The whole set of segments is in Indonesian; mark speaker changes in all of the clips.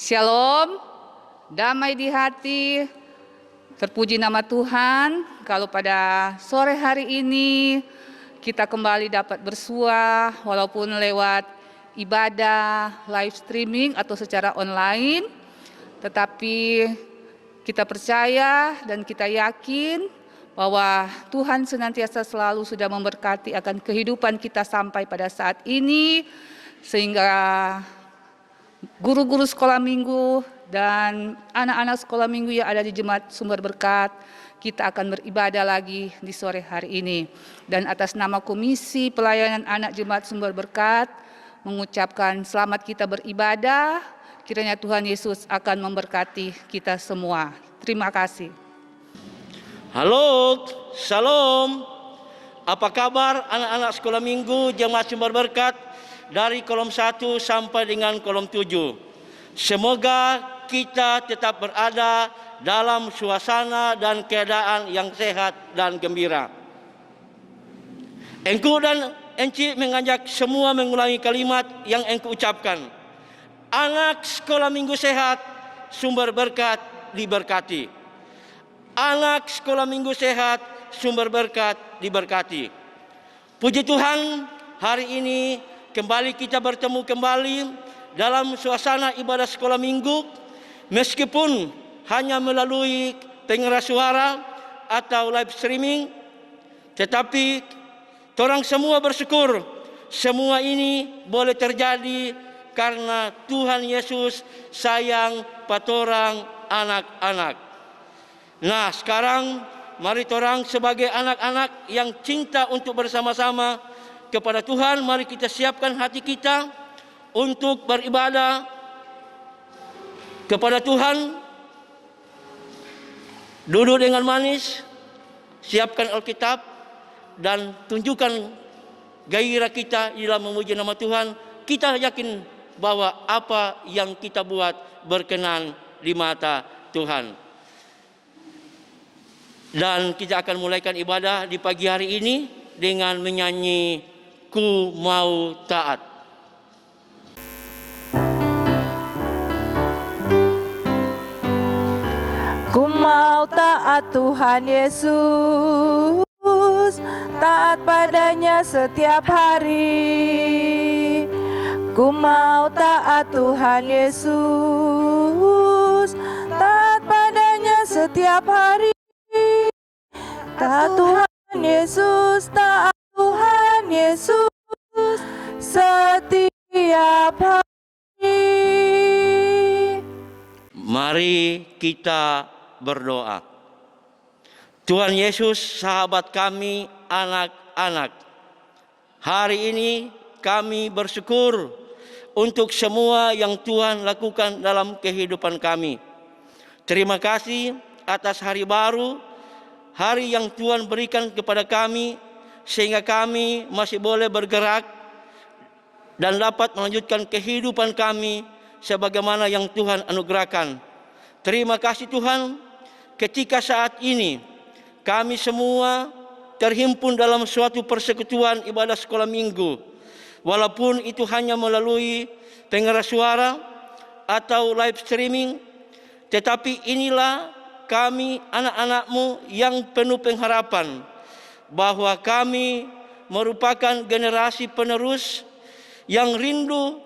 Speaker 1: Shalom, damai di hati, terpuji nama Tuhan. Kalau pada sore hari ini kita kembali dapat bersua walaupun lewat ibadah, live streaming atau secara online, tetapi kita percaya dan kita yakin bahwa Tuhan senantiasa selalu sudah memberkati akan kehidupan kita sampai pada saat ini, sehingga guru-guru sekolah minggu dan anak-anak sekolah minggu yang ada di Jemaat Sumber Berkat, kita akan beribadah lagi di sore hari ini. Dan atas nama Komisi Pelayanan Anak Jemaat Sumber Berkat, mengucapkan selamat kita beribadah, kiranya Tuhan Yesus akan memberkati kita semua. Terima kasih.
Speaker 2: Halo, Shalom. Apa kabar anak-anak sekolah minggu Jemaat Sumber Berkat dari kolom 1 sampai dengan kolom 7. Semoga kita tetap berada dalam suasana dan keadaan yang sehat dan gembira. Engku dan Enci mengajak semua mengulangi kalimat yang engku ucapkan. Anak sekolah minggu sehat, Sumber Berkat diberkati. Anak sekolah minggu sehat, Sumber Berkat diberkati. Puji Tuhan, hari ini kembali kita bertemu kembali dalam suasana ibadah sekolah minggu, meskipun hanya melalui pengeras suara atau live streaming, tetapi orang semua bersyukur semua ini boleh terjadi karena Tuhan Yesus sayang patorang anak-anak. Nah, sekarang mari torang sebagai anak-anak yang cinta untuk bersama-sama kepada Tuhan, mari kita siapkan hati kita untuk beribadah kepada Tuhan. Duduk dengan manis, siapkan Alkitab, dan tunjukkan gairah kita dalam memuji nama Tuhan. Kita yakin bahwa apa yang kita buat berkenan di mata Tuhan. Dan kita akan mulaikan ibadah di pagi hari ini dengan menyanyi Ku Mau Taat.
Speaker 3: Ku mau taat Tuhan Yesus, taat padanya setiap hari. Ku mau taat Tuhan Yesus, taat padanya setiap hari. Taat Tuhan Yesus, taat Tuhan Yesus setiap hari.
Speaker 2: Mari kita berdoa. Tuhan Yesus, sahabat kami, anak-anak, hari ini kami bersyukur untuk semua yang Tuhan lakukan dalam kehidupan kami. Terima kasih atas hari baru, hari yang Tuhan berikan kepada kami, sehingga kami masih boleh bergerak dan dapat melanjutkan kehidupan kami sebagaimana yang Tuhan anugerahkan. Terima kasih Tuhan, ketika saat ini kami semua terhimpun dalam suatu persekutuan ibadah sekolah minggu, walaupun itu hanya melalui pengeras suara atau live streaming, tetapi inilah kami anak-anak-Mu yang penuh pengharapan bahwa kami merupakan generasi penerus yang rindu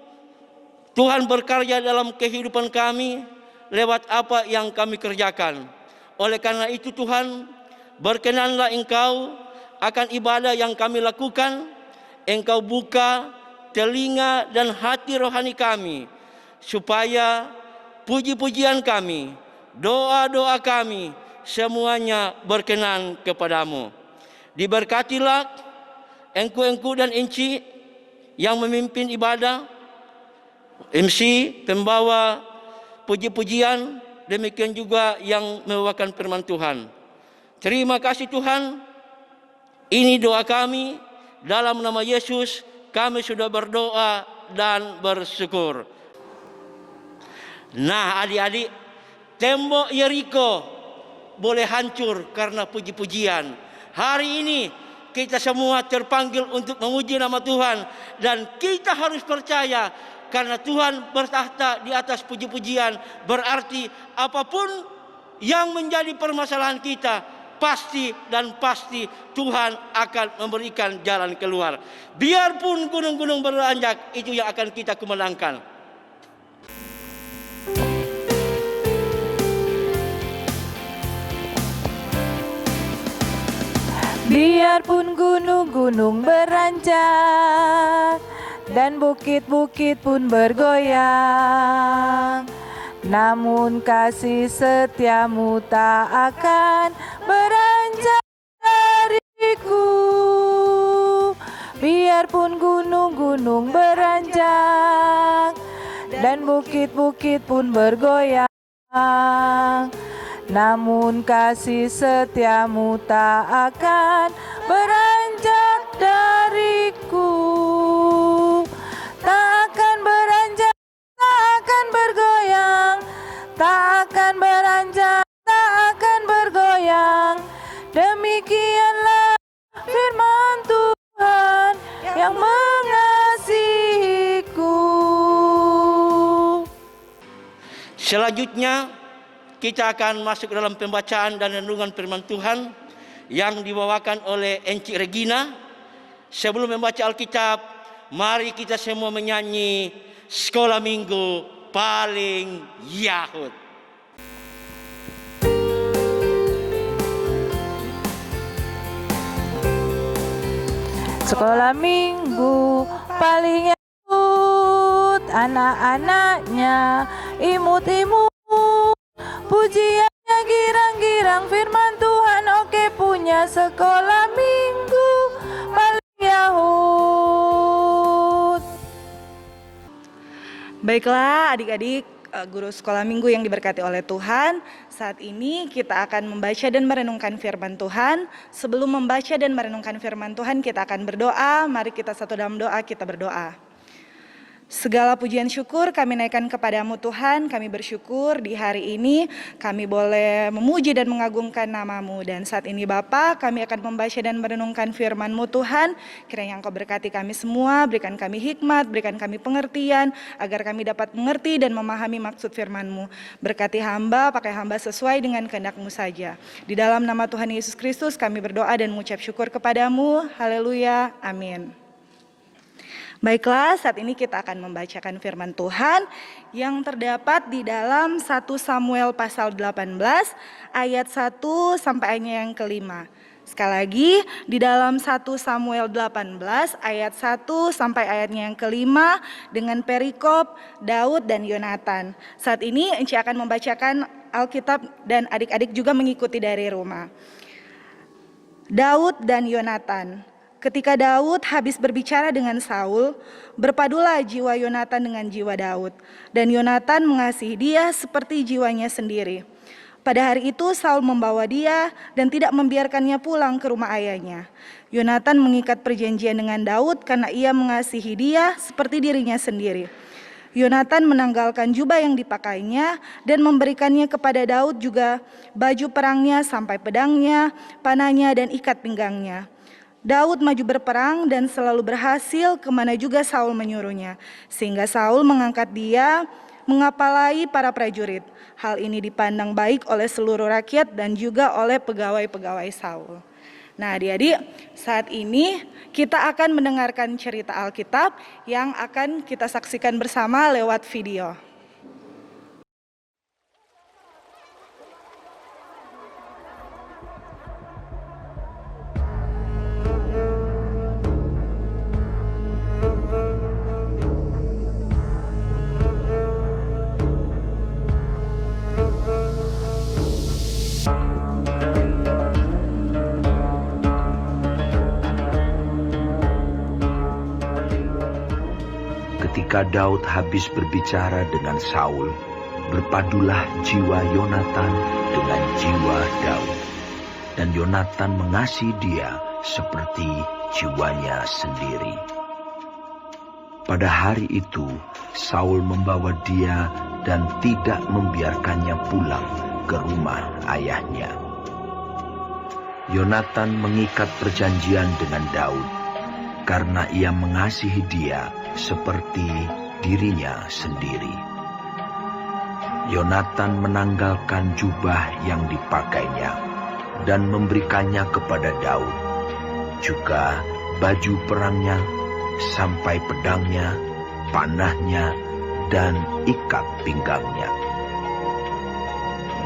Speaker 2: Tuhan berkarya dalam kehidupan kami lewat apa yang kami kerjakan. Oleh karena itu Tuhan, berkenanlah Engkau akan ibadah yang kami lakukan. Engkau buka telinga dan hati rohani kami, supaya puji-pujian kami, doa-doa kami semuanya berkenan kepadamu. Diberkatilah engku-engku dan enci yang memimpin ibadah, MC, pembawa puji-pujian, demikian juga yang membawakan firman Tuhan. Terima kasih Tuhan. Ini doa kami, dalam nama Yesus kami sudah berdoa dan bersyukur. Nah, adik-adik, tembok Yeriko boleh hancur karena puji-pujian. Hari ini kita semua terpanggil untuk memuji nama Tuhan, dan kita harus percaya Karena Tuhan bertahta di atas puji-pujian, berarti apapun yang menjadi permasalahan kita, pasti dan pasti Tuhan akan memberikan jalan keluar. Biarpun gunung-gunung beranjak, itu yang akan kita kemenangkan.
Speaker 3: Biarpun gunung-gunung beranjak dan bukit-bukit pun bergoyang, namun kasih setiamu tak akan beranjak dariku. Biarpun gunung-gunung beranjak dan bukit-bukit pun bergoyang, namun kasih setiamu tak akan beranjak dariku. Tak akan beranjak, tak akan bergoyang, tak akan beranjak, tak akan bergoyang. Demikianlah firman Tuhan yang mengasihiku.
Speaker 2: Selanjutnya kita akan masuk dalam pembacaan dan renungan firman Tuhan yang dibawakan oleh Encik Regina. Sebelum membaca Alkitab, mari kita semua menyanyi Sekolah Minggu Paling Yahud.
Speaker 3: Sekolah minggu paling Yahud, anak-anaknya imut-imut, pujiannya girang-girang, firman Tuhan oke punya sekolah minggu paling Yahud.
Speaker 4: Baiklah adik-adik guru sekolah minggu yang diberkati oleh Tuhan, saat ini kita akan membaca dan merenungkan firman Tuhan. Sebelum membaca dan merenungkan firman Tuhan, kita akan berdoa. Mari kita satu dalam doa, kita berdoa. Segala pujian syukur kami naikkan kepadamu Tuhan. Kami bersyukur di hari ini kami boleh memuji dan mengagungkan namamu. Dan saat ini Bapa, kami akan membaca dan merenungkan firman-Mu Tuhan. Kiranya Engkau berkati kami semua, berikan kami hikmat, berikan kami pengertian, agar kami dapat mengerti dan memahami maksud firman-Mu. Berkati hamba, pakai hamba sesuai dengan kehendak-Mu saja. Di dalam nama Tuhan Yesus Kristus kami berdoa dan mengucap syukur kepadamu. Haleluya, amin. Baiklah, saat ini kita akan membacakan firman Tuhan yang terdapat di dalam 1 Samuel pasal 18 ayat 1 sampai ayatnya yang kelima. Sekali lagi, di dalam 1 Samuel 18 ayat 1 sampai ayatnya yang kelima dengan perikop Daud dan Yonatan. Saat ini Enci akan membacakan Alkitab dan adik-adik juga mengikuti dari rumah. Daud dan Yonatan. Ketika Daud habis berbicara dengan Saul, berpadulah jiwa Yonatan dengan jiwa Daud, dan Yonatan mengasihi dia seperti jiwanya sendiri. Pada hari itu Saul membawa dia dan tidak membiarkannya pulang ke rumah ayahnya. Yonatan mengikat perjanjian dengan Daud karena ia mengasihi dia seperti dirinya sendiri. Yonatan menanggalkan jubah yang dipakainya dan memberikannya kepada Daud juga baju perangnya sampai pedangnya, panahnya dan ikat pinggangnya. Daud maju berperang dan selalu berhasil kemana juga Saul menyuruhnya. Sehingga Saul mengangkat dia mengapalai para prajurit. Hal ini dipandang baik oleh seluruh rakyat dan juga oleh pegawai-pegawai Saul. Nah adik-adik, saat ini kita akan mendengarkan cerita Alkitab yang akan kita saksikan bersama lewat video.
Speaker 5: Ketika Daud habis berbicara dengan Saul, berpadulah jiwa Yonatan dengan jiwa Daud, dan Yonatan mengasihi dia seperti jiwanya sendiri. Pada hari itu, Saul membawa dia dan tidak membiarkannya pulang ke rumah ayahnya. Yonatan mengikat perjanjian dengan Daud, karena ia mengasihi dia seperti dirinya sendiri. Yonatan menanggalkan jubah yang dipakainya dan memberikannya kepada Daud, juga baju perangnya, sampai pedangnya, panahnya, dan ikat pinggangnya.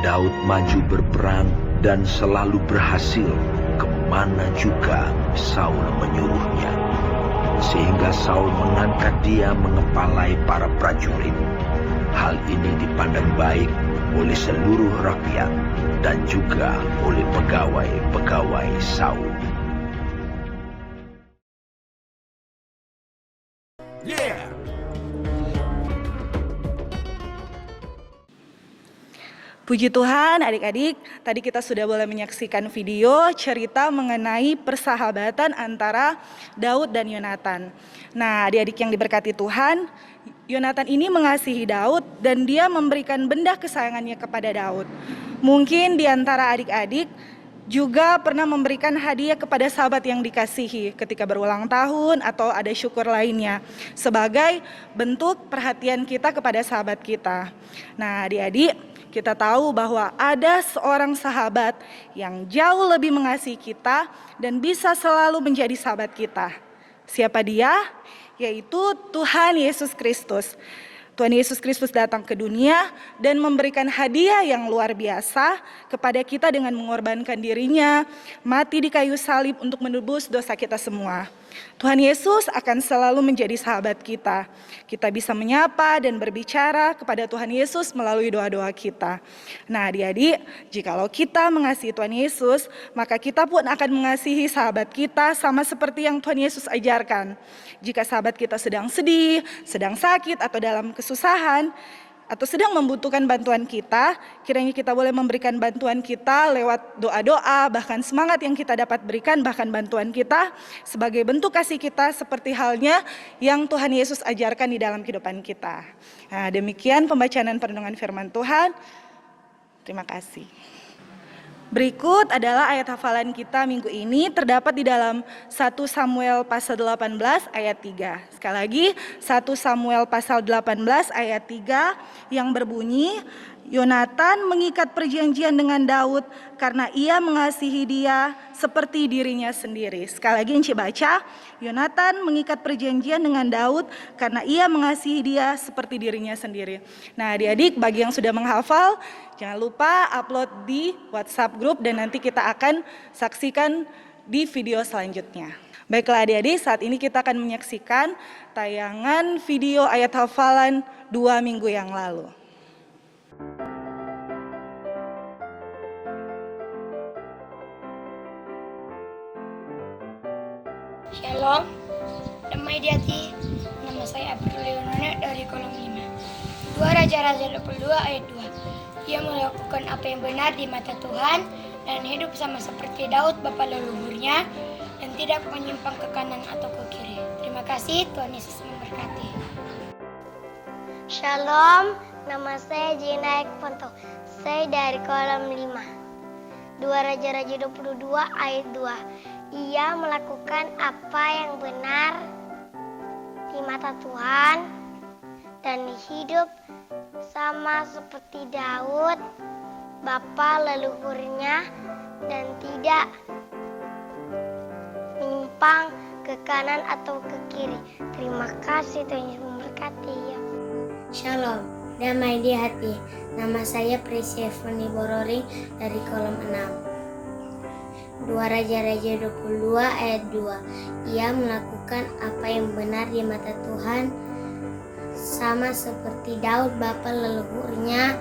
Speaker 5: Daud maju berperang dan selalu berhasil kemana juga Saul menyuruhnya, sehingga Saul mengangkat dia mengepalai para prajurit. Hal ini dipandang baik oleh seluruh rakyat dan juga oleh pegawai-pegawai Saul.
Speaker 4: Puji Tuhan, adik-adik, tadi kita sudah boleh menyaksikan video cerita mengenai persahabatan antara Daud dan Yonatan. Nah, adik-adik yang diberkati Tuhan, Yonatan ini mengasihi Daud dan dia memberikan benda kesayangannya kepada Daud. Mungkin di antara adik-adik juga pernah memberikan hadiah kepada sahabat yang dikasihi ketika berulang tahun atau ada syukur lainnya sebagai bentuk perhatian kita kepada sahabat kita. Nah, adik-adik, kita tahu bahwa ada seorang sahabat yang jauh lebih mengasihi kita dan bisa selalu menjadi sahabat kita. Siapa dia? Yaitu Tuhan Yesus Kristus. Tuhan Yesus Kristus datang ke dunia dan memberikan hadiah yang luar biasa kepada kita dengan mengorbankan dirinya, mati di kayu salib untuk menebus dosa kita semua. Tuhan Yesus akan selalu menjadi sahabat kita. Kita bisa menyapa dan berbicara kepada Tuhan Yesus melalui doa-doa kita. Nah, adik-adik, jikalau kita mengasihi Tuhan Yesus, maka kita pun akan mengasihi sahabat kita sama seperti yang Tuhan Yesus ajarkan. Jika sahabat kita sedang sedih, sedang sakit, atau dalam kesusahan, atau sedang membutuhkan bantuan kita, kiranya kita boleh memberikan bantuan kita lewat doa-doa, bahkan semangat yang kita dapat berikan, bahkan bantuan kita sebagai bentuk kasih kita seperti halnya yang Tuhan Yesus ajarkan di dalam kehidupan kita. Nah, demikian pembacaan dan perenungan firman Tuhan. Terima kasih. Berikut adalah ayat hafalan kita minggu ini, terdapat di dalam 1 Samuel pasal 18 ayat 3. Sekali lagi, 1 Samuel pasal 18 ayat 3 yang berbunyi, Yonatan mengikat perjanjian dengan Daud karena ia mengasihi dia seperti dirinya sendiri. Sekali lagi Enci baca, Yonatan mengikat perjanjian dengan Daud karena ia mengasihi dia seperti dirinya sendiri. Nah, adik-adik, bagi yang sudah menghafal, jangan lupa upload di WhatsApp group dan nanti kita akan saksikan di video selanjutnya. Baiklah adik-adik, saat ini kita akan menyaksikan tayangan video ayat hafalan 2 minggu yang lalu.
Speaker 6: Shalom, damai di hati. Nama saya Abdul Leonone dari kolom 5. 2 Raja-Raja 22 ayat 2. Ia melakukan apa yang benar di mata Tuhan dan hidup sama seperti Daud bapa leluhurnya dan tidak menyimpang ke kanan atau ke kiri. Terima kasih, Tuhan Yesus memberkati.
Speaker 7: Shalom, nama saya Jina Ekponto. Saya dari kolom 5. 2 Raja-Raja 22 ayat 2. Ia melakukan apa yang benar di mata Tuhan dan hidup sama seperti Daud, bapa leluhurnya, dan tidak menyimpang ke kanan atau ke kiri. Terima kasih, Tuhan Yesus memberkati.
Speaker 6: Shalom, damai di hati. Nama saya Prisia Foni Bororing dari kolom 6. 2 Raja-Raja 22 ayat 2. Ia melakukan apa yang benar di mata Tuhan sama seperti Daud bapa leluhurnya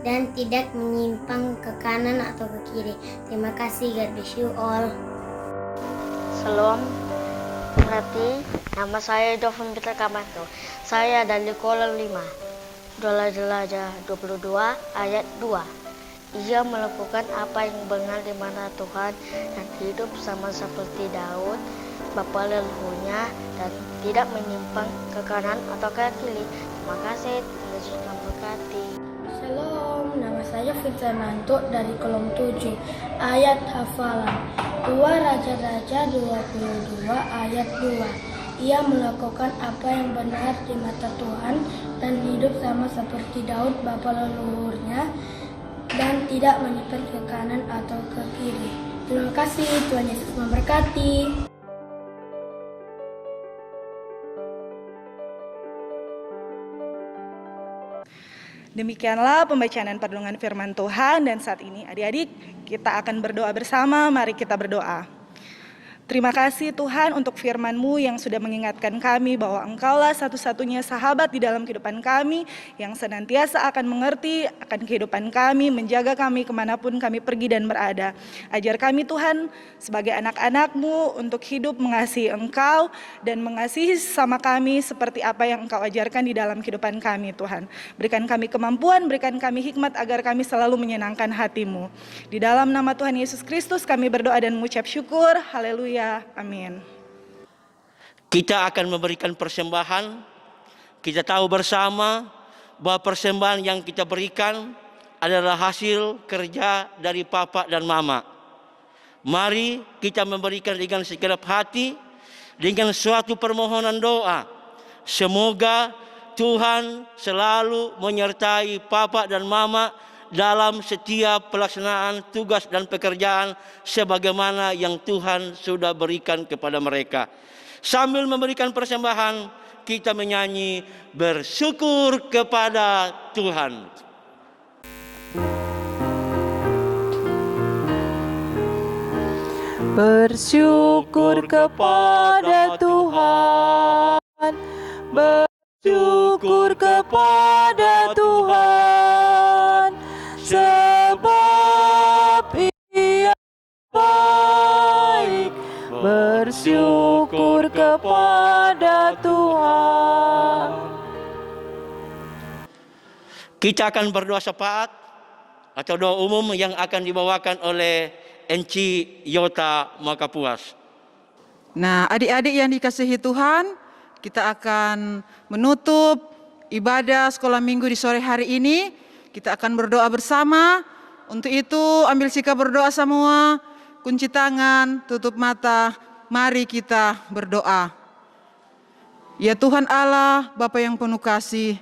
Speaker 6: dan tidak menyimpang ke kanan atau ke kiri. Terima kasih, God bless you all.
Speaker 7: Shalom, berarti nama saya Dovin Peter Kamanto. Saya dari kolom 5. 2 Raja-Raja 22 ayat 2. Ia melakukan apa yang benar di mata Tuhan dan hidup sama seperti Daud, bapa leluhurnya, dan tidak menyimpang ke kanan atau ke kiri. Terima kasih, Yesus memberkati.
Speaker 6: Shalom, nama saya Fitrananto dari kolom 7. Ayat hafalan 2 Raja-Raja 22 ayat 2.
Speaker 8: Ia melakukan apa yang benar di mata Tuhan dan hidup sama seperti Daud bapa leluhurnya dan tidak menyipir ke kanan atau ke kiri. Terima kasih, Tuhan Yesus memberkati.
Speaker 4: Demikianlah pembacaan dan perenungan firman Tuhan, dan saat ini adik-adik kita akan berdoa bersama. Mari kita berdoa. Terima kasih Tuhan untuk firman-Mu yang sudah mengingatkan kami bahwa Engkaulah satu-satunya sahabat di dalam kehidupan kami yang senantiasa akan mengerti akan kehidupan kami, menjaga kami kemanapun kami pergi dan berada. Ajar kami Tuhan sebagai anak-anak-Mu untuk hidup mengasihi Engkau dan mengasihi sama kami seperti apa yang Engkau ajarkan di dalam kehidupan kami Tuhan. Berikan kami kemampuan, berikan kami hikmat agar kami selalu menyenangkan hati-Mu. Di dalam nama Tuhan Yesus Kristus kami berdoa dan mengucap syukur. Haleluya. Amin.
Speaker 2: Kita akan memberikan persembahan. Kita tahu bersama bahwa persembahan yang kita berikan adalah hasil kerja dari papa dan mama. Mari kita memberikan dengan segenap hati, dengan suatu permohonan doa. Semoga Tuhan selalu menyertai papa dan mama dalam setiap pelaksanaan tugas dan pekerjaan sebagaimana yang Tuhan sudah berikan kepada mereka. Sambil memberikan persembahan, kita menyanyi bersyukur kepada Tuhan.
Speaker 3: Bersyukur kepada Tuhan, bersyukur kepada Tuhan, sebab Ia baik. Bersyukur kepada Tuhan.
Speaker 2: Kita akan berdoa syafaat atau doa umum yang akan dibawakan oleh Enci Yota Makapuas.
Speaker 9: Nah, adik-adik yang dikasihi Tuhan, kita akan menutup ibadah sekolah minggu di sore hari ini. Kita akan berdoa bersama. Untuk itu ambil sikap berdoa semua. Kunci tangan, tutup mata. Mari kita berdoa. Ya Tuhan Allah, Bapa yang penuh kasih,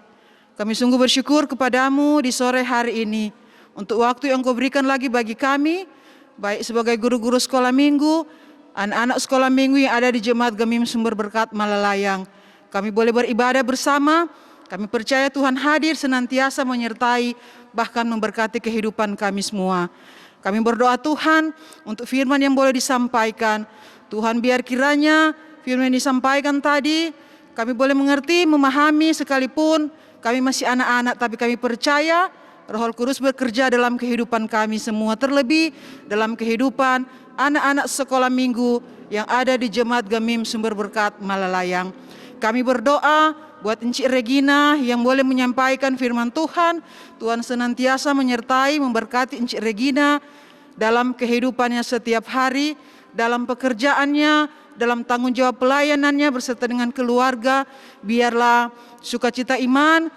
Speaker 9: kami sungguh bersyukur kepadamu di sore hari ini. Untuk waktu yang Kau berikan lagi bagi kami, baik sebagai guru-guru sekolah minggu, anak-anak sekolah minggu yang ada di Jemaat Gemim Sumber Berkat Malalayang. Kami boleh beribadah bersama. Kami percaya Tuhan hadir senantiasa menyertai bahkan memberkati kehidupan kami semua. Kami berdoa Tuhan untuk firman yang boleh disampaikan. Tuhan biar kiranya firman yang disampaikan tadi kami boleh mengerti, memahami sekalipun kami masih anak-anak, tapi kami percaya Roh Kudus bekerja dalam kehidupan kami semua, terlebih dalam kehidupan anak-anak sekolah minggu yang ada di Jemaat Gemim Sumber Berkat Malalayang. Kami berdoa buat Encik Regina yang boleh menyampaikan firman Tuhan. Tuhan senantiasa menyertai, memberkati Encik Regina dalam kehidupannya setiap hari, dalam pekerjaannya, dalam tanggung jawab pelayanannya beserta dengan keluarga. Biarlah sukacita iman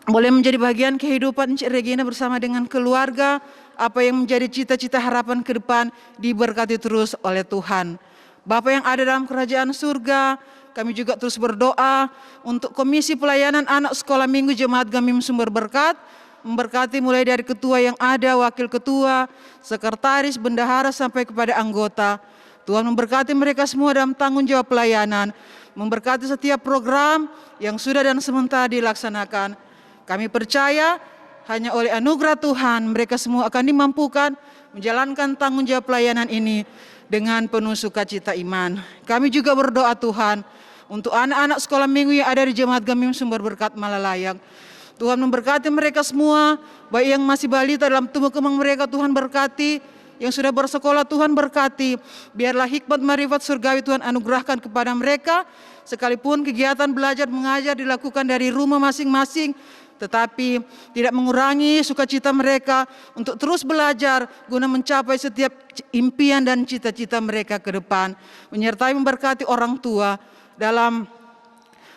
Speaker 9: boleh menjadi bagian kehidupan Encik Regina bersama dengan keluarga. Apa yang menjadi cita-cita harapan ke depan diberkati terus oleh Tuhan. Bapa yang ada dalam kerajaan surga, kami juga terus berdoa untuk Komisi Pelayanan Anak Sekolah Minggu Jemaat Gemim Sumber Berkat, memberkati mulai dari ketua yang ada, wakil ketua, sekretaris, bendahara sampai kepada anggota. Tuhan memberkati mereka semua dalam tanggung jawab pelayanan, memberkati setiap program yang sudah dan sementara dilaksanakan. Kami percaya hanya oleh anugerah Tuhan mereka semua akan dimampukan menjalankan tanggung jawab pelayanan ini dengan penuh sukacita iman. Kami juga berdoa Tuhan untuk anak-anak sekolah minggu yang ada di Jemaat Gemim Sumber Berkat Malalayang. Tuhan memberkati mereka semua, baik yang masih balita dalam tumbuh kembang mereka Tuhan berkati, yang sudah bersekolah Tuhan berkati. Biarlah hikmat marifat surgawi Tuhan anugerahkan kepada mereka, sekalipun kegiatan belajar mengajar dilakukan dari rumah masing-masing, tetapi tidak mengurangi sukacita mereka untuk terus belajar guna mencapai setiap impian dan cita-cita mereka ke depan. Menyertai memberkati orang tua dalam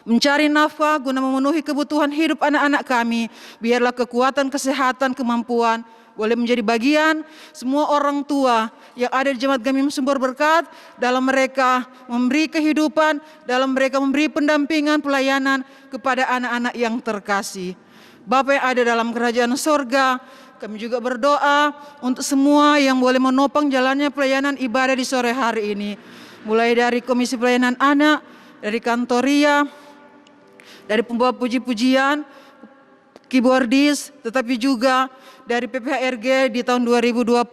Speaker 9: mencari nafkah guna memenuhi kebutuhan hidup anak-anak kami. Biarlah kekuatan, kesehatan, kemampuan boleh menjadi bagian semua orang tua yang ada di Jemaat Gamim Sumber Berkat, dalam mereka memberi kehidupan, dalam mereka memberi pendampingan pelayanan kepada anak-anak yang terkasih. Bapa yang ada dalam kerajaan sorga, kami juga berdoa untuk semua yang boleh menopang jalannya pelayanan ibadah di sore hari ini. Mulai dari Komisi Pelayanan Anak, dari Kantoria, dari pembawa puji-pujian, keyboardis, tetapi juga dari PPHRG di tahun 2020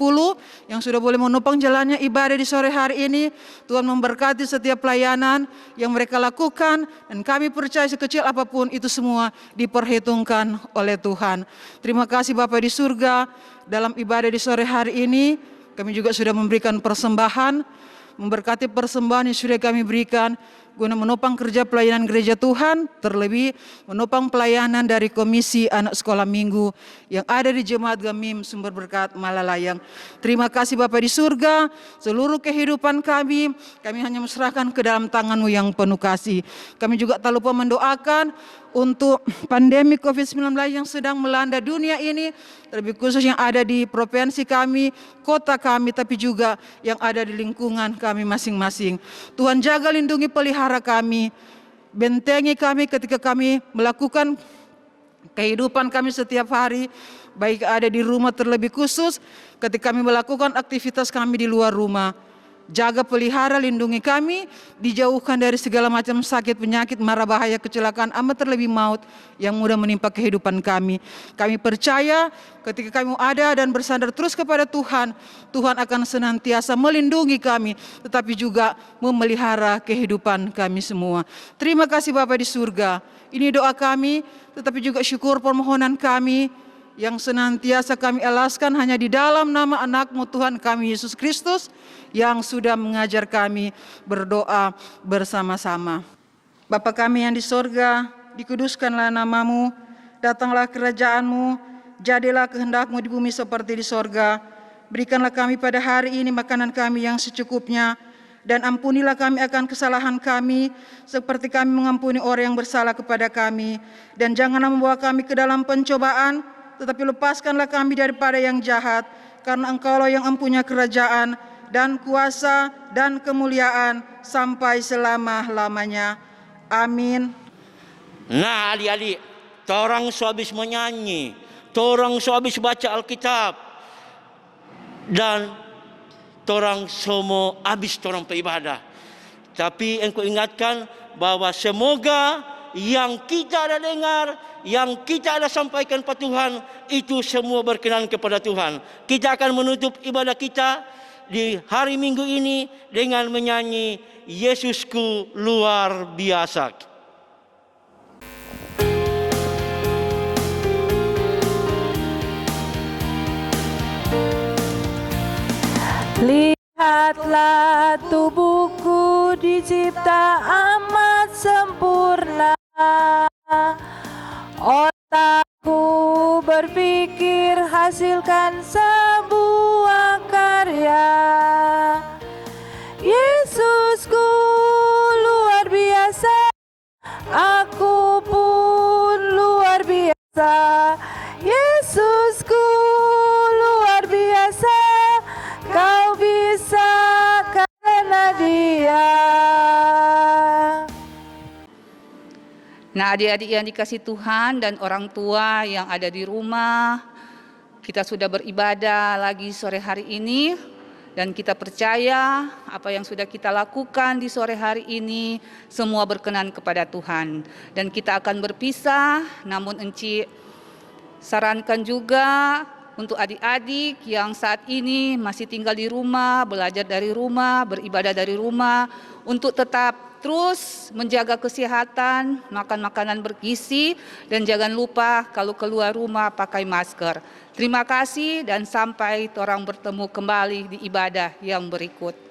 Speaker 9: yang sudah boleh menopang jalannya ibadah di sore hari ini. Tuhan memberkati setiap pelayanan yang mereka lakukan, dan kami percaya sekecil apapun itu semua diperhitungkan oleh Tuhan. Terima kasih Bapa di surga, dalam ibadah di sore hari ini kami juga sudah memberikan persembahan, memberkati persembahan yang sudah kami berikan guna menopang kerja pelayanan gereja Tuhan, terlebih menopang pelayanan dari Komisi Anak Sekolah Minggu yang ada di Jemaat Gamim Sumber Berkat Malalayang. Terima kasih Bapa di surga, seluruh kehidupan kami hanya menyerahkan ke dalam tangan-Mu yang penuh kasih. Kami juga tak lupa mendoakan untuk pandemi COVID-19 yang sedang melanda dunia ini, terlebih khusus yang ada di provinsi kami, kota kami, tapi juga yang ada di lingkungan kami masing-masing. Tuhan jaga, lindungi, pelihara kami, bentengi kami ketika kami melakukan kehidupan kami setiap hari, baik ada di rumah terlebih khusus ketika kami melakukan aktivitas kami di luar rumah. Jaga, pelihara, lindungi kami, dijauhkan dari segala macam sakit, penyakit, mara bahaya, kecelakaan, amat terlebih maut yang mudah menimpa kehidupan kami. Kami percaya ketika kami ada dan bersandar terus kepada Tuhan, Tuhan akan senantiasa melindungi kami, tetapi juga memelihara kehidupan kami semua. Terima kasih Bapa di surga. Ini doa kami, tetapi juga syukur permohonan kami yang senantiasa kami alaskan hanya di dalam nama anak-Mu Tuhan kami Yesus Kristus yang sudah mengajar kami berdoa bersama-sama. Bapa kami yang di sorga, dikuduskanlah nama-Mu, datanglah kerajaan-Mu, jadilah kehendak-Mu di bumi seperti di sorga. Berikanlah kami pada hari ini makanan kami yang secukupnya, dan ampunilah kami akan kesalahan kami, seperti kami mengampuni orang yang bersalah kepada kami. Dan janganlah membawa kami ke dalam pencobaan, tetapi lepaskanlah kami daripada yang jahat, karena Engkaulah yang mempunyai kerajaan dan kuasa dan kemuliaan sampai selama-lamanya. Amin.
Speaker 2: Nah adik-adik, torang sehabis menyanyi, torang sehabis baca Alkitab, dan torang semua habis torang beribadah. Tapi engkau ingatkan bahwa semoga yang kita ada dengar, yang kita ada sampaikan kepada Tuhan, itu semua berkenan kepada Tuhan. Kita akan menutup ibadah kita di hari Minggu ini dengan menyanyi Yesusku luar biasa.
Speaker 3: Lihatlah tubuhku dicipta amat sempurna, otakku berpikir hasilkan sebuah karya. Yesusku luar biasa, aku pun luar biasa. Yesusku luar biasa, kau bisa karena Dia.
Speaker 1: Nah, adik-adik yang dikasih Tuhan dan orang tua yang ada di rumah, kita sudah beribadah lagi sore hari ini, dan kita percaya apa yang sudah kita lakukan di sore hari ini semua berkenan kepada Tuhan. Dan kita akan berpisah, namun Enci sarankan juga untuk adik-adik yang saat ini masih tinggal di rumah, belajar dari rumah, beribadah dari rumah, untuk tetap terus menjaga kesehatan, makan makanan bergizi, dan jangan lupa kalau keluar rumah pakai masker. Terima kasih dan sampai orang bertemu kembali di ibadah yang berikut.